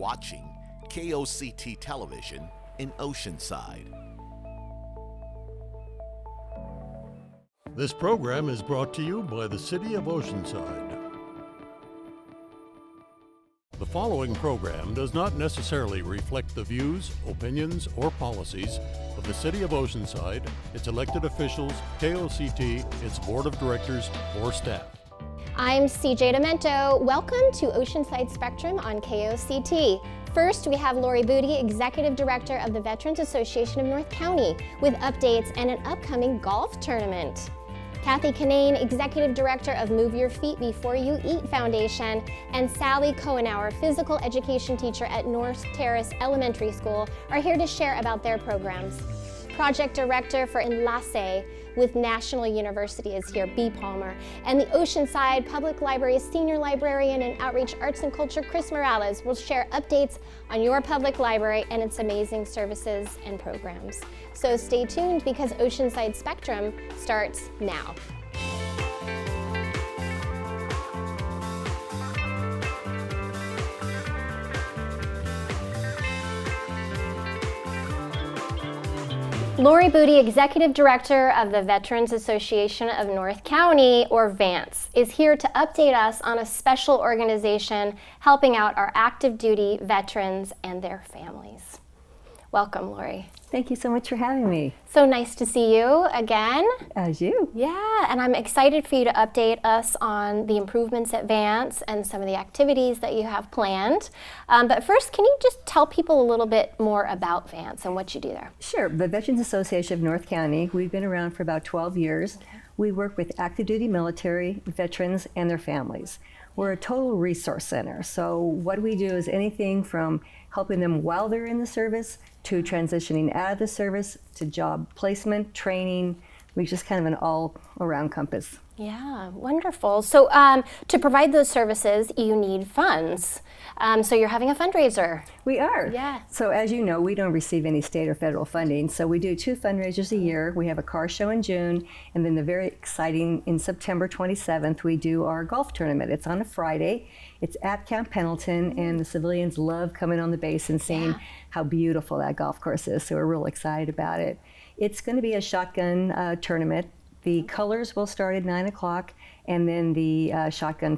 watching KOCT Television in Oceanside. This program is brought to you by the City of Oceanside. The following program does not necessarily reflect the views, opinions, or policies of the City of Oceanside, its elected officials, KOCT, its board of directors, or staff. I'm CJ Demento. Welcome to Oceanside Spectrum on KOCT. First, we have Lori Booty, Executive Director of the Veterans Association of North County, with updates and an upcoming golf tournament. Kathy Canane, Executive Director of Move Your Feet Before You Eat Foundation, and Sally Cohenauer, Physical Education Teacher at North Terrace Elementary School, are here to share about their programs. Project Director for Enlace with National University is here, B. Palmer, and the Oceanside Public Library Senior Librarian and Outreach Arts and Culture, Chris Morales, will share updates on your public library and its amazing services and programs. So stay tuned because Oceanside Spectrum starts now. Lori Booty, Executive Director of the Veterans Association of North County, or VANC, is here to update us on a special organization helping out our active duty veterans and their families. Welcome, Lori. Thank you so much for having me. So nice to see you again. As you. Yeah, and I'm excited for you to update us on the improvements at VANC and some of the activities that you have planned. But first, can you just tell people a little bit more about VANC and what you do there? Sure. The Veterans Association of North County, we've been around for about 12 years. Okay. We work with active duty military, veterans, and their families. We're a total resource center. So what we do is anything from helping them while they're in the service to transitioning out of the service to job placement, training. We just kind of an all-around compass. Yeah, wonderful. So to provide those services, you need funds. So you're having a fundraiser. We are. Yeah. So as you know, we don't receive any state or federal funding. So we do 2 fundraisers a year. We have a car show in June, and then the very exciting, in September 27th, we do our golf tournament. It's on a Friday. It's at Camp Pendleton, and the civilians love coming on the base and seeing how beautiful that golf course is. So we're real excited about it. It's going to be a shotgun tournament. The colors will start at 9 o'clock, and then the shotgun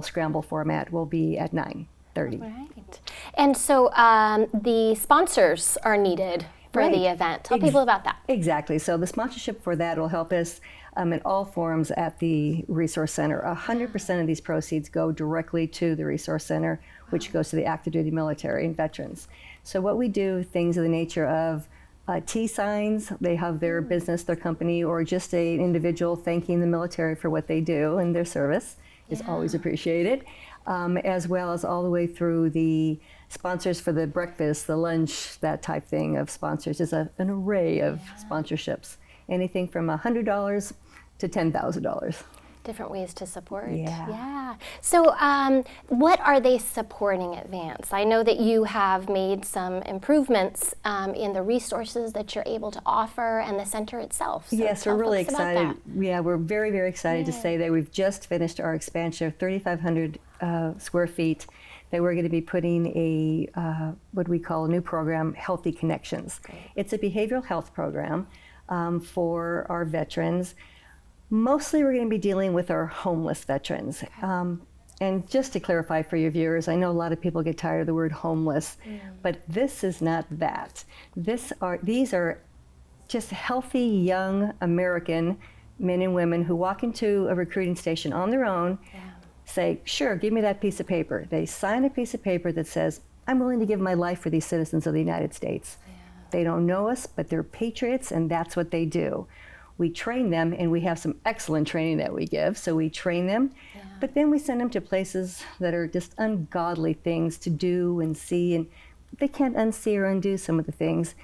scramble format will be at 9:30. Right. And so the sponsors are needed for the event. Tell people about that. Exactly. So the sponsorship for that will help us in all forms at the Resource Center. 100% of these proceeds go directly to the Resource Center, which goes to the active duty military and veterans. So what we do, things of the nature of T-signs, they have their business, their company, or just an individual thanking the military for what they do and their service is always appreciated, as well as all the way through the sponsors for the breakfast, the lunch, that type thing of sponsors. There's an array of sponsorships, anything from $100 to $10,000. Different ways to support. Yeah. So what are they supporting at VANC? I know that you have made some improvements in the resources that you're able to offer and the center itself. So yes, we're really excited. Yeah, we're very, very excited to say that we've just finished our expansion of 3,500 square feet, that we're going to be putting a, what we call a new program, Healthy Connections. Great. It's a behavioral health program for our veterans. Mostly we're going to be dealing with our homeless veterans. And just to clarify for your viewers, I know a lot of people get tired of the word homeless, but this is not that. These are just healthy young American men and women who walk into a recruiting station on their own, say, sure, give me that piece of paper. They sign a piece of paper that says, I'm willing to give my life for these citizens of the United States. They don't know us, but they're patriots, and that's what they do. We train them, and we have some excellent training that we give. So we train them, but then we send them to places that are just ungodly things to do and see, and they can't unsee or undo some of the things.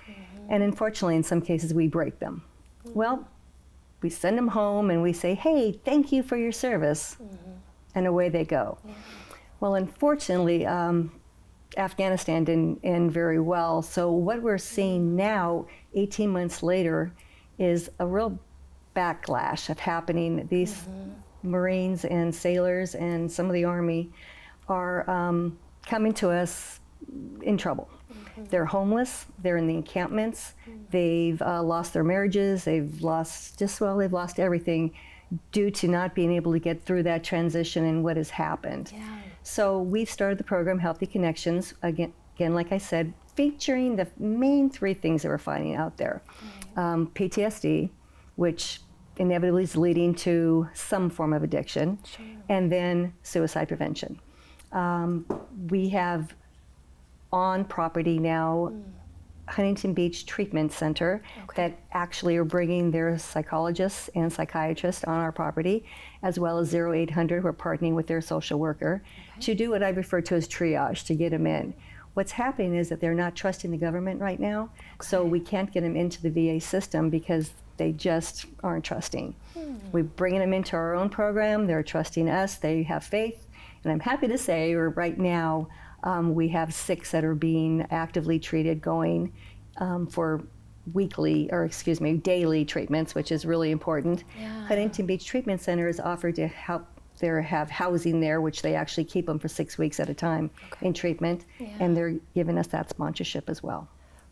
And unfortunately, in some cases, we break them. Well, we send them home, and we say, hey, thank you for your service, and away they go. Well, unfortunately, Afghanistan didn't end very well. So what we're seeing now, 18 months later, is a real backlash of happening. These Marines and sailors and some of the Army are coming to us in trouble. They're homeless, they're in the encampments, they've lost their marriages, they've lost everything due to not being able to get through that transition and what has happened. Yeah. So we've started the program Healthy Connections, again, like I said, featuring the main three things that we're finding out there. PTSD, which inevitably is leading to some form of addiction, and then suicide prevention. We have on property now Huntington Beach Treatment Center that actually are bringing their psychologists and psychiatrists on our property, as well as 0800, we're partnering with their social worker to do what I refer to as triage, to get them in. What's happening is that they're not trusting the government right now, so we can't get them into the VA system because they just aren't trusting. We're bringing them into our own program, they're trusting us, they have faith, and I'm happy to say right now we have 6 that are being actively treated, going for daily treatments, which is really important. Huntington Beach Treatment Center is offered to help have housing there, which they actually keep them for 6 weeks at a time in treatment, and they're giving us that sponsorship as well.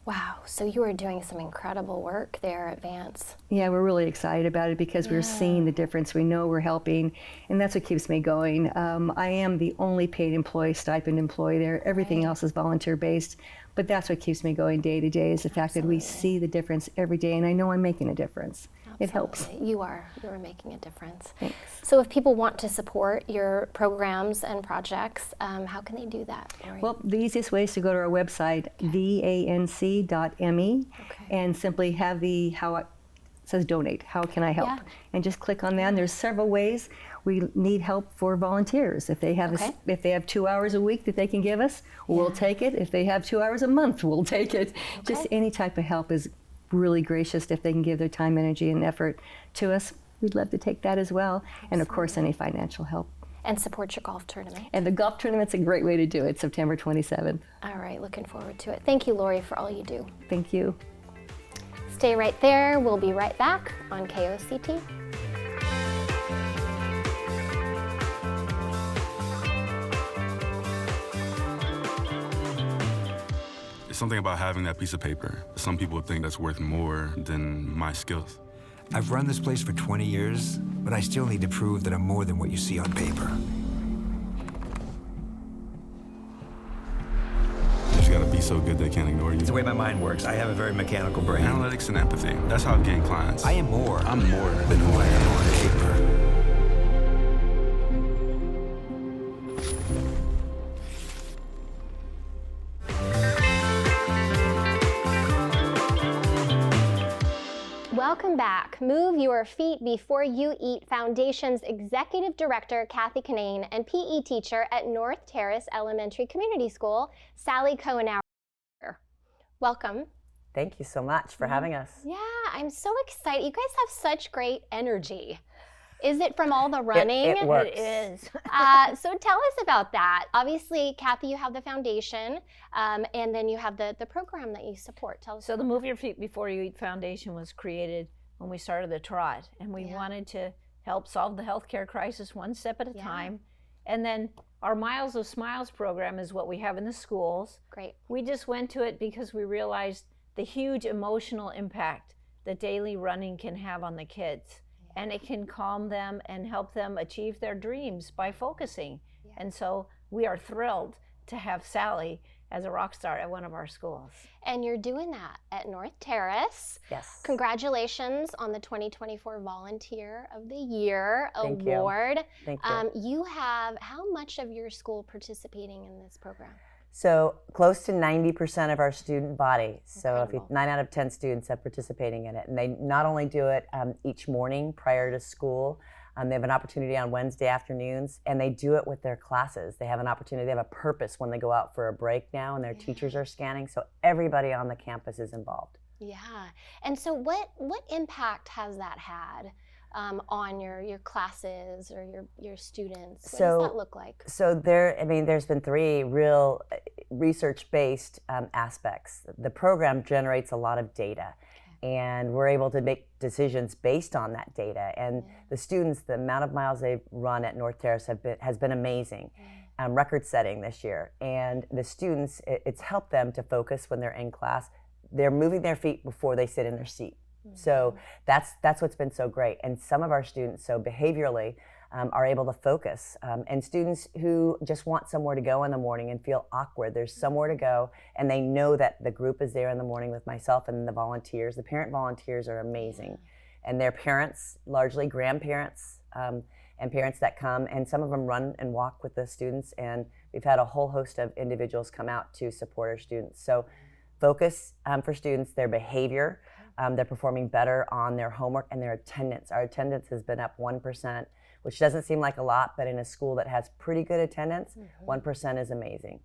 Wow, so you are doing some incredible work there at VANC. Yeah, we're really excited about it because we're seeing the difference. We know we're helping, and that's what keeps me going. I am the only paid employee, stipend employee there. Everything else is volunteer-based, but that's what keeps me going day to day is the fact that we see the difference every day, and I know I'm making a difference. It helps. You are making a difference. Thanks. So if people want to support your programs and projects, how can they do that, Lori? Well, the easiest way is to go to our website, vanc.me, and simply have it says donate, how can I help? And just click on that, and there's several ways. We need help for volunteers. If they have if they have 2 hours a week that they can give us, we'll take it. If they have 2 hours a month, we'll take it. Just any type of help is really gracious. If they can give their time, energy, and effort to us, we'd love to take that as well. And of course, any financial help. And support your golf tournament. And the golf tournament's a great way to do it, September 27th. All right, looking forward to it. Thank you, Lori, for all you do. Thank you. Stay right there. We'll be right back on KOCT. Something about having that piece of paper. Some people think that's worth more than my skills. I've run this place for 20 years, but I still need to prove that I'm more than what you see on paper. You just gotta be so good they can't ignore you. It's the way my mind works. I have a very mechanical brain. Analytics and empathy. That's how I've gained clients. I am more. I'm more than who I am on paper. Welcome back. Move Your Feet Before You Eat Foundation's Executive Director, Kathy Kinane, and PE teacher at North Terrace Elementary Community School, Sally Cohenauer. Welcome. Thank you so much for having us. Yeah, I'm so excited. You guys have such great energy. Is it from all the running? It works. It is. So tell us about that. Obviously, Kathy, you have the foundation, and then you have the program that you support. Tell us. So the Move Your Feet Before You Eat Foundation was created when we started the Trot, and we wanted to help solve the healthcare crisis one step at a time. And then our Miles of Smiles program is what we have in the schools. Great. We just went to it because we realized the huge emotional impact that daily running can have on the kids. And it can calm them and help them achieve their dreams by focusing. And so we are thrilled to have Sally as a rock star at one of our schools. And you're doing that at North Terrace. Yes. Congratulations on the 2024 Volunteer of the Year Thank Award. You. Thank you. You have how much of your school participating in this program? So close to 90% of our student body. So Incredible. 9 out of 10 students are participating in it. And they not only do it each morning prior to school, they have an opportunity on Wednesday afternoons, and they do it with their classes. They have an opportunity, they have a purpose when they go out for a break now, and their teachers are scanning. So everybody on the campus is involved. Yeah. And so what impact has that had on your classes or your students? What does that look like? So there's been 3 real research-based aspects. The program generates a lot of data, and we're able to make decisions based on that data. And the students, the amount of miles they've run at North Terrace has been amazing. record setting this year. And the students, it's helped them to focus when they're in class. They're moving their feet before they sit in their seat. So that's what's been so great. And some of our students, so behaviorally, are able to focus. And students who just want somewhere to go in the morning and feel awkward, there's somewhere to go, and they know that the group is there in the morning with myself and the volunteers. The parent volunteers are amazing. And their parents, largely grandparents, and parents that come, and some of them run and walk with the students, and we've had a whole host of individuals come out to support our students. So focus for students, their behavior, they're performing better on their homework and their attendance. Our attendance has been up 1%, which doesn't seem like a lot, but in a school that has pretty good attendance, 1% is amazing.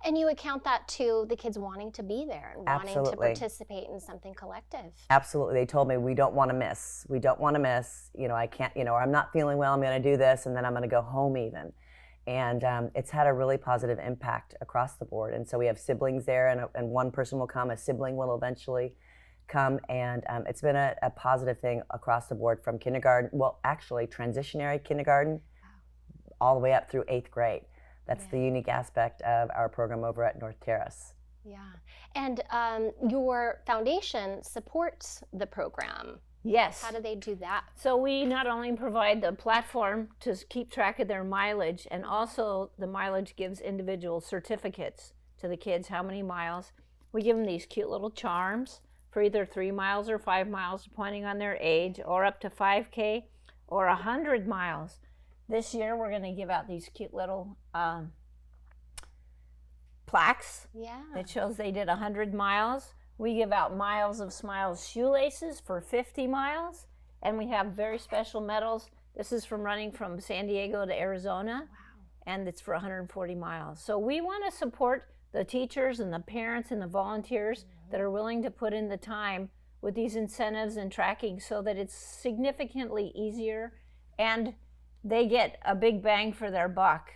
And you account that to the kids wanting to be there and wanting to Absolutely. participate in something collective. Absolutely. They told me, we don't want to miss. We don't want to miss. You know, I can't, you know, I'm not feeling well, I'm going to do this, and then I'm going to go home even. And it's had a really positive impact across the board. And so we have siblings there, and one person will come, a sibling will eventually come, and it's been a positive thing across the board from kindergarten, well, actually transitionary kindergarten, all the way up through 8th grade. That's the unique aspect of our program over at North Terrace. Yeah. And your foundation supports the program. Yes. How do they do that? So we not only provide the platform to keep track of their mileage, and also the mileage gives individual certificates to the kids, how many miles. We give them these cute little charms for either 3 miles or 5 miles, depending on their age, or up to 5K or 100 miles. This year we're going to give out these cute little plaques that shows they did 100 miles. We give out Miles of Smiles shoelaces for 50 miles, and we have very special medals. This is from running from San Diego to Arizona, and it's for 140 miles. So we want to support the teachers and the parents and the volunteers that are willing to put in the time with these incentives and tracking, so that it's significantly easier and they get a big bang for their buck.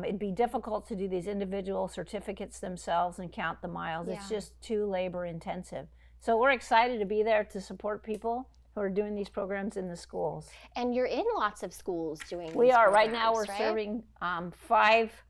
It'd be difficult to do these individual certificates themselves and count the miles. It's just too labor intensive. So we're excited to be there to support people who are doing these programs in the schools. And you're in lots of schools doing these We are. programs, Right now we're right? serving 5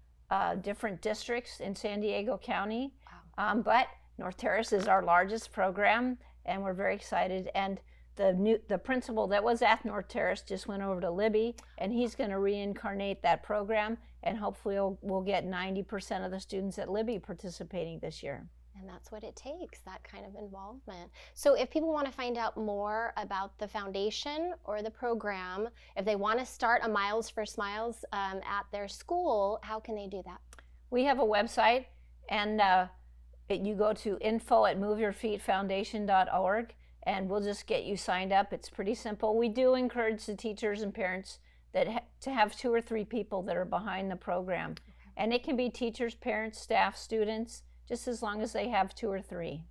different districts in San Diego County. But North Terrace is our largest program, and we're very excited. And the principal that was at North Terrace just went over to Libby, and he's going to reincarnate that program, and hopefully we'll get 90% of the students at Libby participating this year. And that's what it takes, that kind of involvement. So if people want to find out more about the foundation or the program, if they want to start a Miles for Smiles at their school, how can they do that? We have a website, and you go to info@moveyourfeetfoundation.org, and we'll just get you signed up. It's pretty simple. We do encourage the teachers and parents that to have 2 or 3 people that are behind the program. And it can be teachers, parents, staff, students, just as long as they have 2 or 3.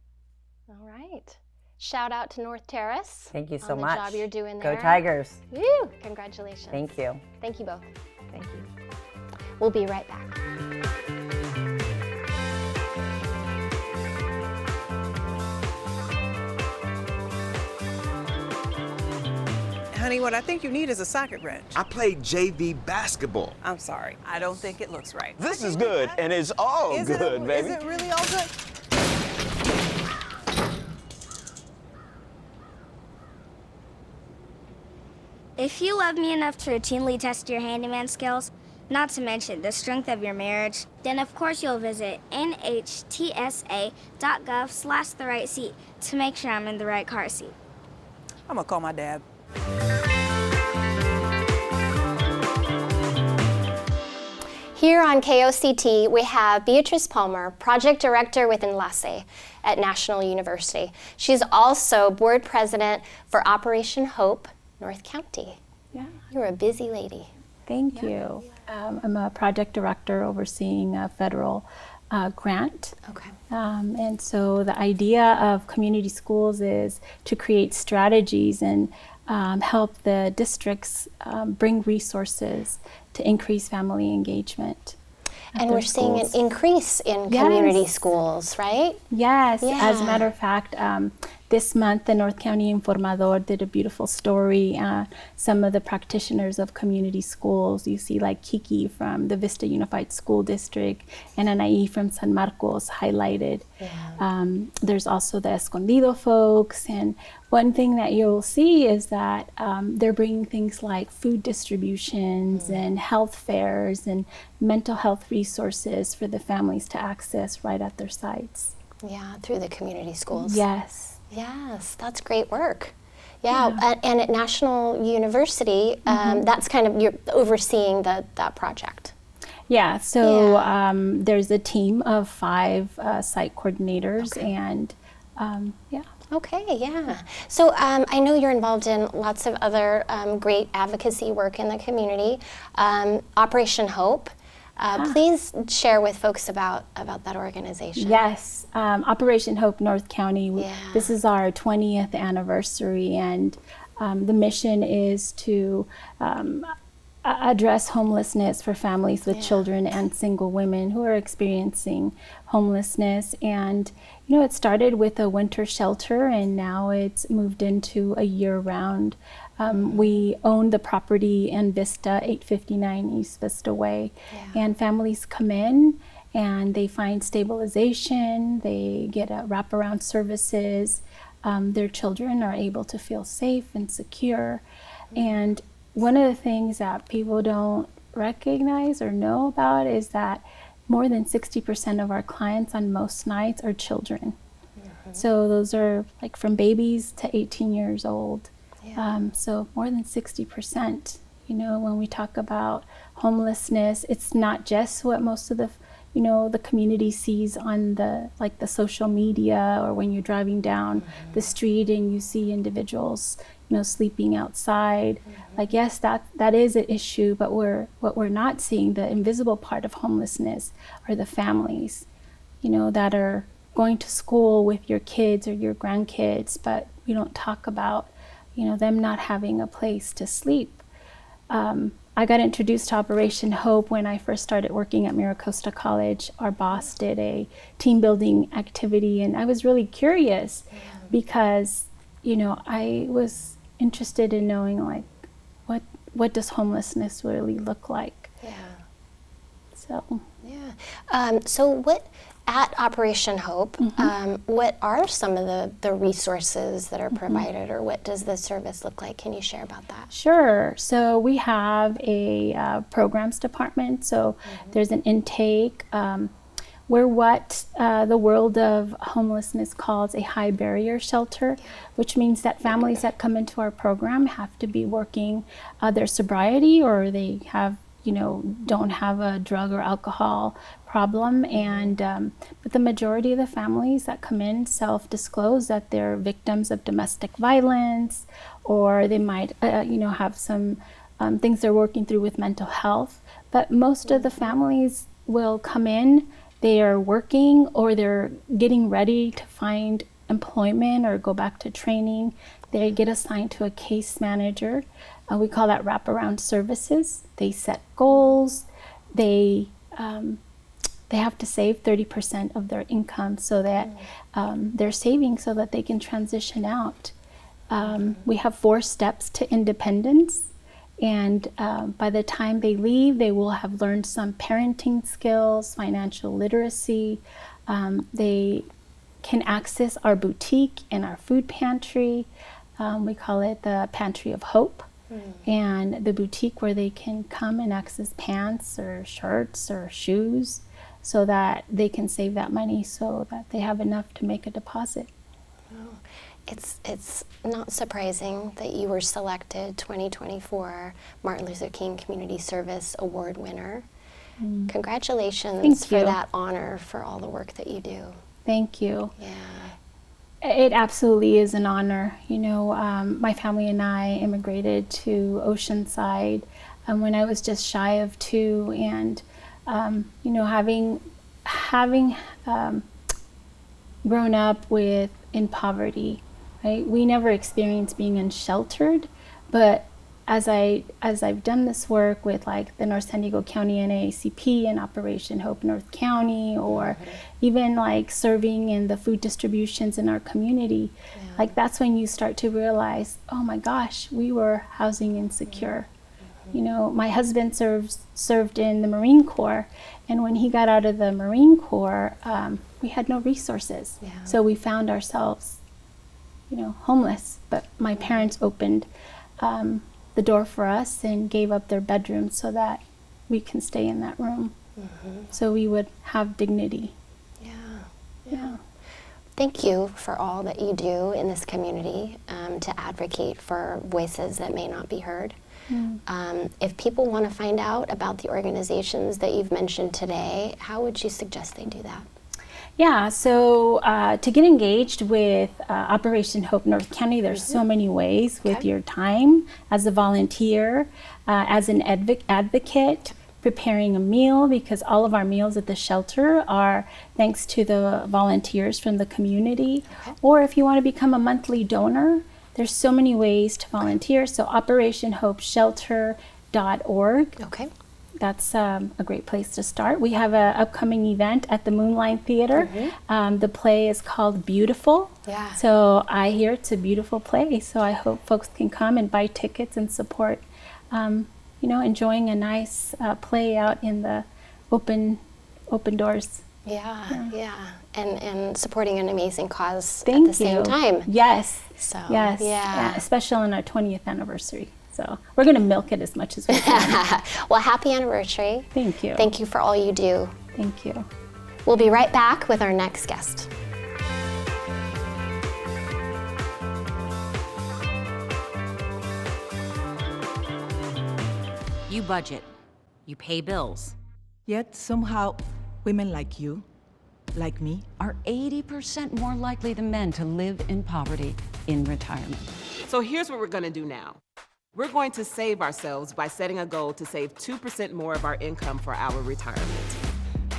All right. Shout out to North Terrace. Thank you so on the much. job you're doing there. Go Tigers. Woo! Congratulations. Thank you. Thank you both. Thank you. We'll be right back. Honey, what I think you need is a socket wrench. I played JV basketball. I'm sorry. I don't think it looks right. This is good, and it's all good, baby. Is it really all good? If you love me enough to routinely test your handyman skills, not to mention the strength of your marriage, then of course you'll visit nhtsa.gov/therightseat to make sure I'm in the right car seat. I'm gonna call my dad. Here on KOCT, we have Beatrice Palmer, Project Director with Enlace at National University. She's also Board President for Operation Hope, North County. Yeah. You're a busy lady. Thank you. I'm a project director overseeing a federal grant. Okay. And so the idea of community schools is to create strategies and help the districts bring resources to increase family engagement. And we're seeing an increase in community schools, right? Yes. Yeah. As a matter of fact, this month, the North County Informador did a beautiful story. Some of the practitioners of community schools, you see like Kiki from the Vista Unified School District and Anaí from San Marcos highlighted. There's also the Escondido folks, and one thing that you'll see is that they're bringing things like food distributions and health fairs and mental health resources for the families to access right at their sites. Yeah, through the community schools. Yes. Yes, that's great work. Yeah. And at National University, that's kind of, you're overseeing that project. Yeah, so there's a team of 5 site coordinators, and yeah. Okay, yeah. So I know you're involved in lots of other great advocacy work in the community. Operation Hope. Please share with folks about that organization. Yes, Operation Hope North County. This is our 20th anniversary, and the mission is to address homelessness for families with children and single women who are experiencing homelessness. And you know, it started with a winter shelter, and now it's moved into a year-round. We own the property in Vista, 859 East Vista Way, and families come in and they find stabilization, they get wraparound services, their children are able to feel safe and secure. And one of the things that people don't recognize or know about is that more than 60% of our clients on most nights are children. So those are like from babies to 18 years old. So more than 60%. You know, when we talk about homelessness, it's not just what most of the, you know, the community sees on the social media, or when you're driving down the street and you see individuals, you know, sleeping outside. Like, yes, that is an issue, but what we're not seeing, the invisible part of homelessness, are the families, you know, that are going to school with your kids or your grandkids, but we don't talk about, you know, them not having a place to sleep. I got introduced to Operation Hope when I first started working at Miracosta College. Our boss did a team building activity, and I was really curious because, you know, I was interested in knowing, like, what does homelessness really look like? So. So what, at Operation Hope, what are some of the resources that are provided, or what does the service look like? Can you share about that? Sure. So we have a programs department. So there's an intake. We're what the world of homelessness calls a high barrier shelter, which means that families that come into our program have to be working their sobriety, or they have, you know, don't have a drug or alcohol problem. And but the majority of the families that come in self-disclose that they're victims of domestic violence, or they might you know, have some things they're working through with mental health. But most of the families will come in, they are working, or they're getting ready to find employment or go back to training. They get assigned to a case manager. We call that wraparound services. They set goals. They have to save 30% of their income, so that they're saving so that they can transition out. We have 4 steps to independence, and by the time they leave, they will have learned some parenting skills, financial literacy. They can access our boutique and our food pantry. We call it the Pantry of Hope. And the boutique, where they can come and access pants or shirts or shoes, so that they can save that money so that they have enough to make a deposit. It's not surprising that you were selected 2024 Martin Luther King Community Service Award winner. Congratulations for that honor, for all the work that you do. Thank you. It absolutely is an honor. You know, my family and I immigrated to Oceanside when I was just shy of 2, and you know, having grown up in poverty, right? We never experienced being unsheltered, but as I've done this work with like the North San Diego County NAACP and Operation Hope North County, or even like serving in the food distributions in our community, like that's when you start to realize, oh my gosh, we were housing insecure. You know, my husband served in the Marine Corps, and when he got out of the Marine Corps, we had no resources. So we found ourselves, you know, homeless. But my parents opened the door for us and gave up their bedroom so that we can stay in that room. So we would have dignity. Yeah. Thank you for all that you do in this community to advocate for voices that may not be heard. If people want to find out about the organizations that you've mentioned today, how would you suggest they do that? Yeah, so to get engaged with Operation Hope North County, there's so many ways with your time as a volunteer, as an advocate, preparing a meal, because all of our meals at the shelter are thanks to the volunteers from the community. Or if you want to become a monthly donor, there's so many ways to volunteer. So operationhopeshelter.org. That's a great place to start. We have an upcoming event at the Moonline Theater. The play is called Beautiful. So I hear it's a beautiful play. So I hope folks can come and buy tickets and support, you know, enjoying a nice play out in the open doors. And supporting an amazing cause Thank at the same time. Yes. So, especially on our 20th anniversary. So we're going to milk it as much as we can. Well, happy anniversary. Thank you. Thank you for all you do. Thank you. We'll be right back with our next guest. You budget. You pay bills. Yet somehow women like you, like me, are 80% more likely than men to live in poverty in retirement. So here's what we're going to do now. We're going to save ourselves by setting a goal to save 2% more of our income for our retirement.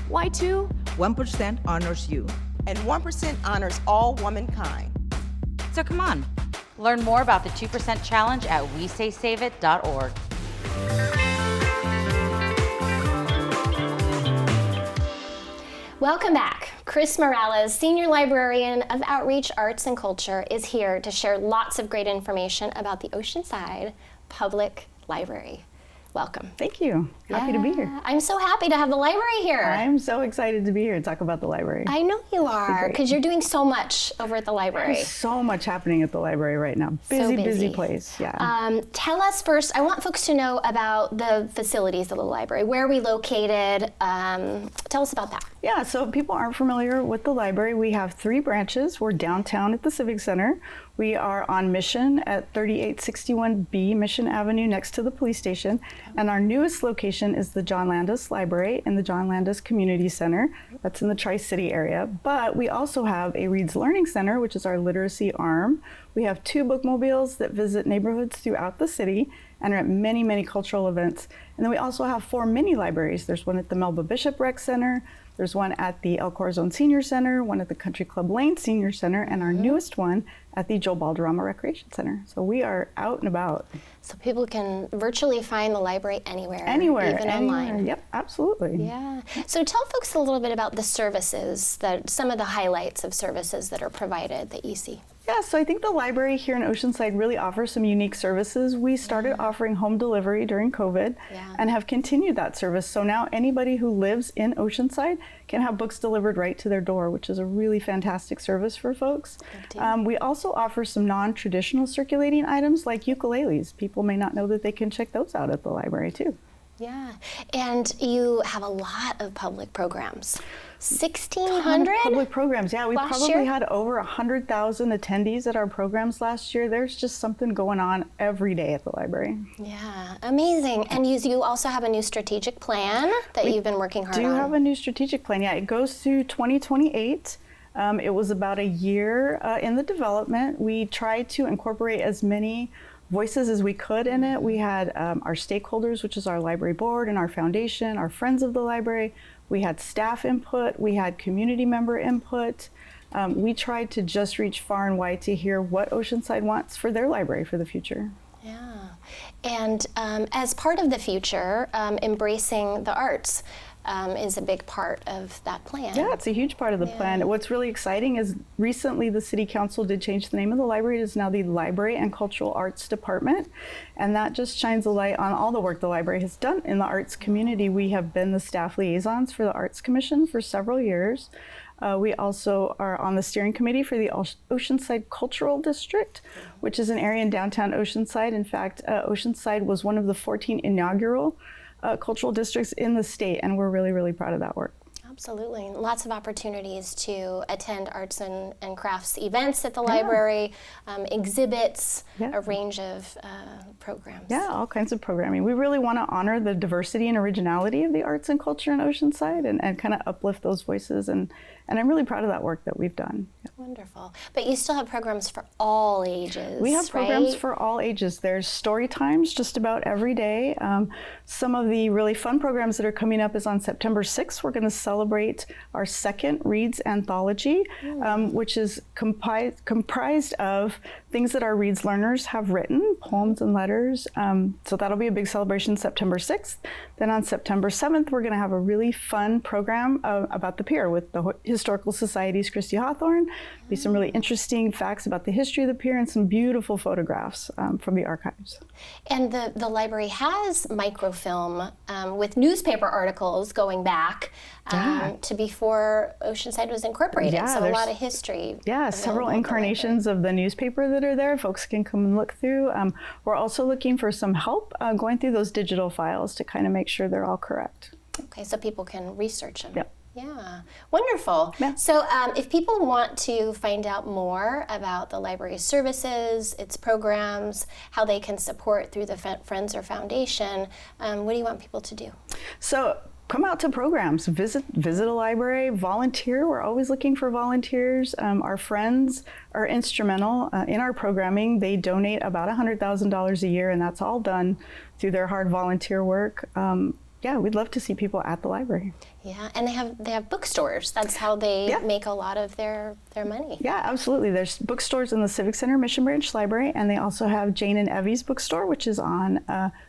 Why 2? 1% honors you. And 1% honors all womankind. So come on, learn more about the 2% challenge at WeSaySaveIt.org. Welcome back. Chris Morales, Senior Librarian of Outreach, Arts and Culture, is here to share lots of great information about the Oceanside Public Library. Welcome. Thank you. Happy to be here. I'm so happy to have the library here. I'm so excited to be here and talk about the library. I know you are, because you're doing so much over at the library. There's so much happening at the library right now. Busy place. Yeah. Tell us first, I want folks to know about the facilities of the library. Where are we located? Tell us about that. Yeah, so if people aren't familiar with the library, we have 3 branches. We're downtown at the Civic Center. We are on Mission at 3861B Mission Avenue next to the police station. And our newest location is the John Landis Library in the John Landis Community Center. That's in the Tri-City area. But we also have a Reads Learning Center, which is our literacy arm. We have 2 bookmobiles that visit neighborhoods throughout the city and are at many, many cultural events. And then we also have 4 mini libraries. There's one at the Melba Bishop Rec Center. There's one at the El Corazon Senior Center, one at the Country Club Lane Senior Center, and our newest one at the Joe Balderrama Recreation Center. So we are out and about. So people can virtually find the library anywhere. Even online. Yep, absolutely. Yeah. So tell folks a little bit about the services, some of the highlights of services that are provided that you see. Yeah, so I think the library here in Oceanside really offers some unique services. We started offering home delivery during COVID and have continued that service. So now anybody who lives in Oceanside can have books delivered right to their door, which is a really fantastic service for folks. We also offer some non-traditional circulating items like ukuleles. People may not know that they can check those out at the library too. Yeah, and you have a lot of public programs. 1,600 public programs. Yeah, we probably year? had over 100,000 attendees at our programs last year. There's just something going on every day at the library. Yeah, amazing. And you also have a new strategic plan that you've been working hard on. We do have a new strategic plan. Yeah, it goes through 2028. It was about a year in the development. We tried to incorporate as many voices as we could in it. We had our stakeholders, which is our library board and our foundation, our friends of the library. We had staff input, we had community member input. We tried to just reach far and wide to hear what Oceanside wants for their library for the future. Yeah, And as part of the future, embracing the arts is a big part of that plan. Yeah, it's a huge part of the plan. What's really exciting is recently the City Council did change the name of the library. It is now the Library and Cultural Arts Department. And that just shines a light on all the work the library has done in the arts community. We have been the staff liaisons for the Arts Commission for several years. We also are on the steering committee for the Oceanside Cultural District, which is an area in downtown Oceanside. In fact, Oceanside was one of the 14 inaugural cultural districts in the state, and we're really, really proud of that work. Absolutely. Lots of opportunities to attend arts and crafts events at the library, exhibits, a range of programs. Yeah, all kinds of programming. We really want to honor the diversity and originality of the arts and culture in Oceanside and kind of uplift those voices. And I'm really proud of that work that we've done. Wonderful. But you still have programs for all ages, We have programs right? for all ages. There's story times just about every day. Some of the really fun programs that are coming up is on September 6th. We're going to celebrate our second Reads anthology, which is comprised of things that our Reads learners have written, poems and letters. So that'll be a big celebration September 6th. Then on September 7th, we're going to have a really fun program about the pier with the Historical Society's Christy Hawthorne. Be some really interesting facts about the history of the pier and some beautiful photographs from the archives. And the library has microfilm with newspaper articles going back to before Oceanside was incorporated. So a lot of history. Yeah, several incarnations of the newspaper that are there. Folks can come and look through. We're also looking for some help going through those digital files to kind of make sure they're all correct. Okay, so people can research them. Yep. Yeah, wonderful. Yeah. So if people want to find out more about the library's services, its programs, how they can support through the Friends or Foundation, what do you want people to do? So come out to programs, visit a library, volunteer. We're always looking for volunteers. Our friends are instrumental in our programming. They donate about $100,000 a year, and that's all done through their hard volunteer work. Yeah, we'd love to see people at the library. Yeah, and they have bookstores. That's how they make a lot of their money. Yeah, absolutely. There's bookstores in the Civic Center Mission Branch Library, and they also have Jane and Evie's bookstore, which is on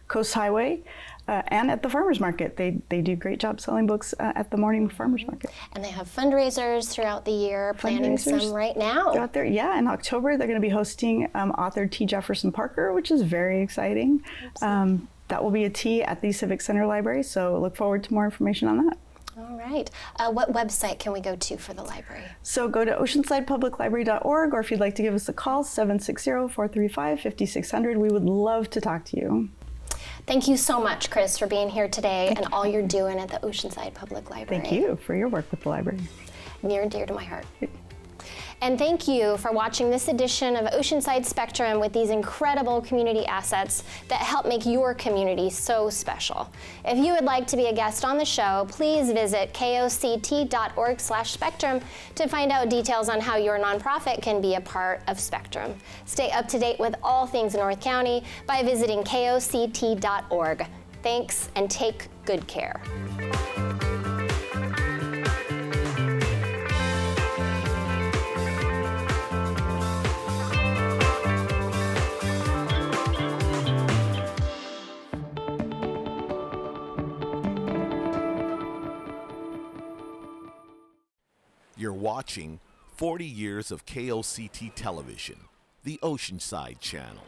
Coast Highway, and at the Farmers Market. They do a great job selling books at the morning Farmers Market. And they have fundraisers throughout the year, planning some right now. Out there, yeah. In October, they're going to be hosting author T. Jefferson Parker, which is very exciting. That will be a tea at the Civic Center Library, so look forward to more information on that. All right. What website can we go to for the library? So go to oceansidepubliclibrary.org, or if you'd like to give us a call, 760-435-5600. We would love to talk to you. Thank you so much, Chris, for being here today and all you're doing at the Oceanside Public Library. Thank you for your work with the library. Near and dear to my heart. And thank you for watching this edition of Oceanside Spectrum with these incredible community assets that help make your community so special. If you would like to be a guest on the show, please visit koct.org/spectrum to find out details on how your nonprofit can be a part of Spectrum. Stay up to date with all things North County by visiting koct.org. Thanks, and take good care. You're watching 40 years of KOCT television, the Oceanside Channel.